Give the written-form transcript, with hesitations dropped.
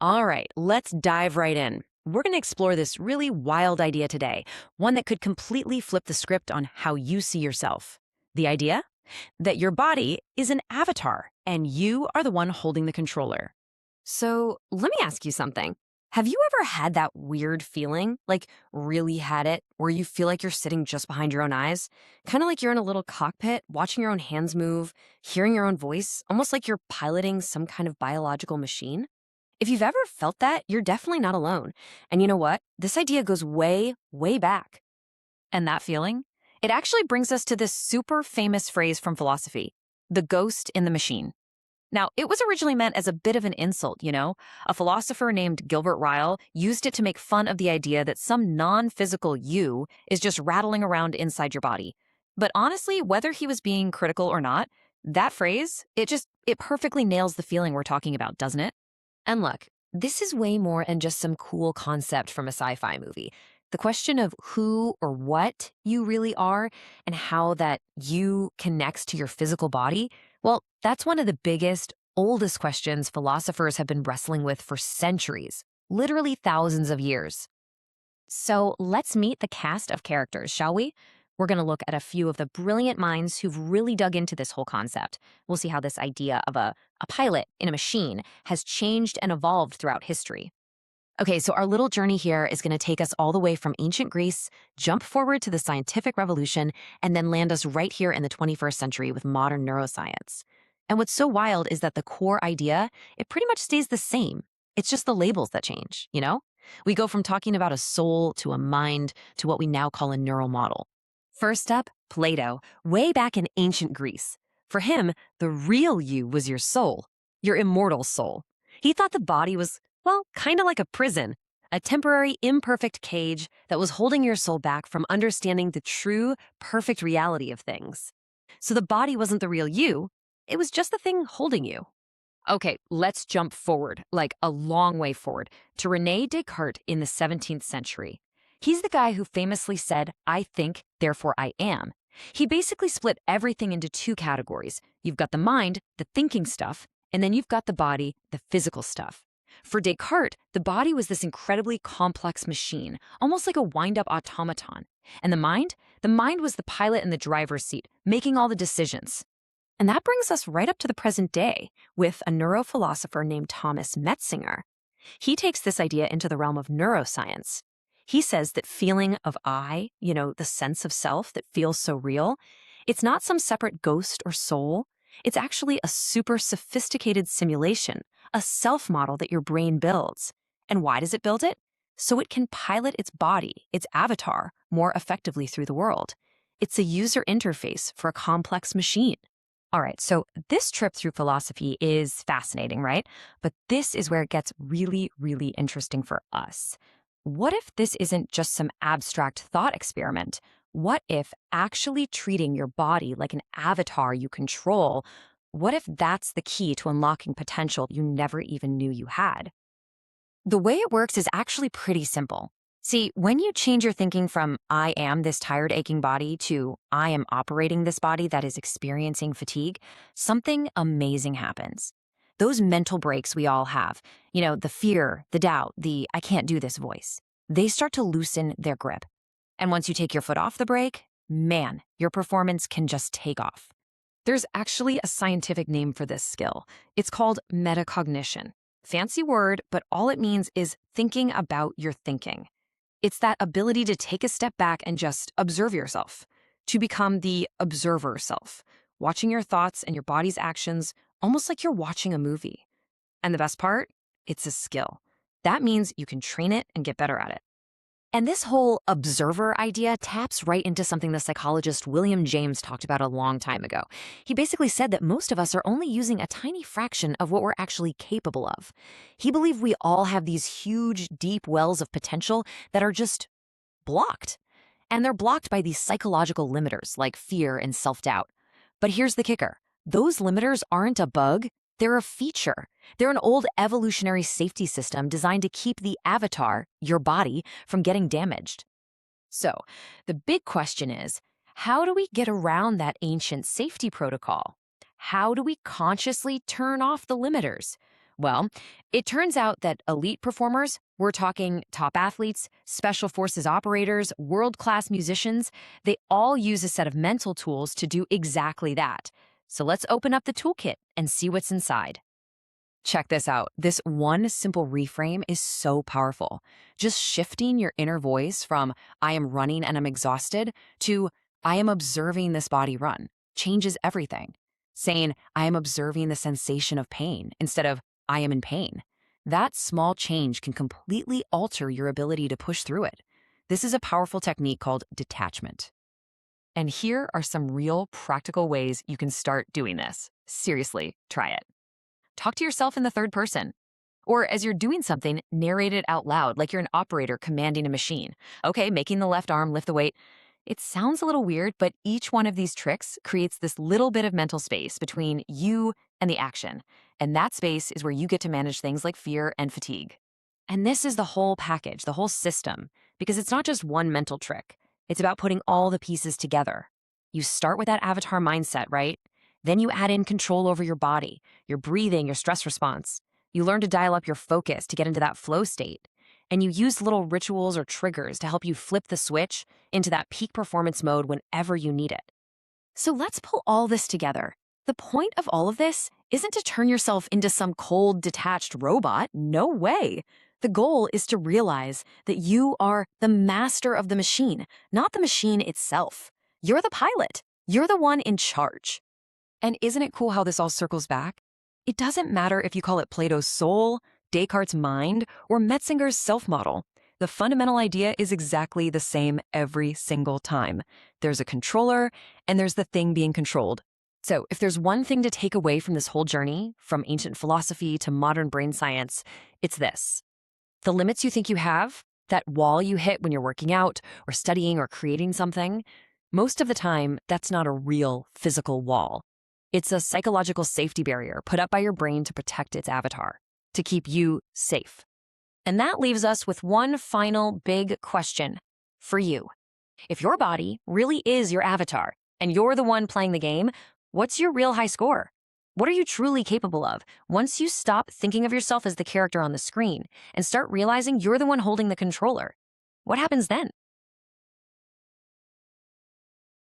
All right, let's dive right in. We're going to explore this really wild idea today, one that could completely flip the script on how you see yourself. The idea? That your body is an avatar and you are the one holding the controller. So let me ask you something. Have you ever had that weird feeling, like really had it, where you feel like you're sitting just behind your own eyes? Kind of like you're in a little cockpit, watching your own hands move, hearing your own voice, almost like you're piloting some kind of biological machine? If you've ever felt that, you're definitely not alone. And you know what? This idea goes way, way back. And that feeling? It actually brings us to this super famous phrase from philosophy, the ghost in the machine. Now, it was originally meant as a bit of an insult, you know? A philosopher named Gilbert Ryle used it to make fun of the idea that some non-physical you is just rattling around inside your body. But honestly, whether he was being critical or not, that phrase, it perfectly nails the feeling we're talking about, doesn't it? And look, this is way more than just some cool concept from a sci fi movie. The question of who or what you really are and how that you connects to your physical body, well, that's one of the biggest, oldest questions philosophers have been wrestling with for centuries, literally thousands of years. So let's meet the cast of characters, shall we? We're going to look at a few of the brilliant minds who've really dug into this whole concept. We'll see how this idea of a pilot in a machine has changed and evolved throughout history. Okay, so our little journey here is going to take us all the way from ancient Greece, jump forward to the scientific revolution, and then land us right here in the 21st century with modern neuroscience. And what's so wild is that the core idea, it pretty much stays the same. It's just the labels that change, you know? We go from talking about a soul to a mind to what we now call a neural model. First up, Plato, way back in ancient Greece. For him, the real you was your soul, your immortal soul. He thought the body was, well, kind of like a prison, a temporary, imperfect cage that was holding your soul back from understanding the true, perfect reality of things. So the body wasn't the real you, it was just the thing holding you. Okay, let's jump forward, like a long way forward, to Rene Descartes in the 17th century. He's the guy who famously said, I think, therefore I am. He basically split everything into two categories. You've got the mind, the thinking stuff, and then you've got the body, the physical stuff. For Descartes, the body was this incredibly complex machine, almost like a wind-up automaton. And the mind? The mind was the pilot in the driver's seat, making all the decisions. And that brings us right up to the present day with a neurophilosopher named Thomas Metzinger. He takes this idea into the realm of neuroscience. He says that feeling of I, the sense of self that feels so real, it's not some separate ghost or soul. It's actually a super sophisticated simulation, a self model that your brain builds. And why does it build it? So it can pilot its body, its avatar, more effectively through the world. It's a user interface for a complex machine. All right, so this trip through philosophy is fascinating, right? But this is where it gets really, really interesting for us. What if this isn't just some abstract thought experiment? What if actually treating your body like an avatar you control, what if that's the key to unlocking potential you never even knew you had? The way it works is actually pretty simple. See, when you change your thinking from I am this tired, aching body to I am operating this body that is experiencing fatigue, something amazing happens. Those mental breaks we all have, the fear, the doubt, the I can't do this voice, they start to loosen their grip. And once you take your foot off the brake, man, your performance can just take off. There's actually a scientific name for this skill. It's called metacognition. Fancy word, but all it means is thinking about your thinking. It's that ability to take a step back and just observe yourself, to become the observer self, watching your thoughts and your body's actions almost like you're watching a movie. And the best part? It's a skill. That means you can train it and get better at it. And this whole observer idea taps right into something the psychologist William James talked about a long time ago. He basically said that most of us are only using a tiny fraction of what we're actually capable of. He believed we all have these huge, deep wells of potential that are just blocked. And they're blocked by these psychological limiters like fear and self-doubt. But here's the kicker. Those limiters aren't a bug. They're a feature. They're an old evolutionary safety system designed to keep the avatar, your body, from getting damaged. So, the big question is, how do we get around that ancient safety protocol? How do we consciously turn off the limiters? Well, it turns out that elite performers, we're talking top athletes, special forces operators, world class musicians, they all use a set of mental tools to do exactly that. So let's open up the toolkit and see what's inside. Check this out. This one simple reframe is so powerful. Just shifting your inner voice from I am running and I'm exhausted to I am observing this body run changes everything. Saying I am observing the sensation of pain instead of I am in pain. That small change can completely alter your ability to push through it. This is a powerful technique called detachment. And here are some real practical ways you can start doing this. Seriously, try it. Talk to yourself in the third person. Or as you're doing something, narrate it out loud like you're an operator commanding a machine. Okay, making the left arm lift the weight. It sounds a little weird, but each one of these tricks creates this little bit of mental space between you and the action. And that space is where you get to manage things like fear and fatigue. And this is the whole package, the whole system, because it's not just one mental trick. It's about putting all the pieces together. You start with that avatar mindset, right? Then you add in control over your body, your breathing, your stress response. You learn to dial up your focus to get into that flow state. And you use little rituals or triggers to help you flip the switch into that peak performance mode whenever you need it. So let's pull all this together. The point of all of this isn't to turn yourself into some cold, detached robot. No way. The goal is to realize that you are the master of the machine, not the machine itself. You're the pilot. You're the one in charge. And isn't it cool how this all circles back? It doesn't matter if you call it Plato's soul, Descartes' mind, or Metzinger's self-model. The fundamental idea is exactly the same every single time. There's a controller, and there's the thing being controlled. So if there's one thing to take away from this whole journey, from ancient philosophy to modern brain science, it's this. The limits you think you have, that wall you hit when you're working out or studying or creating something, most of the time, that's not a real physical wall. It's a psychological safety barrier put up by your brain to protect its avatar, to keep you safe. And that leaves us with one final big question for you. If your body really is your avatar and you're the one playing the game, what's your real high score? What are you truly capable of once you stop thinking of yourself as the character on the screen and start realizing you're the one holding the controller? What happens then?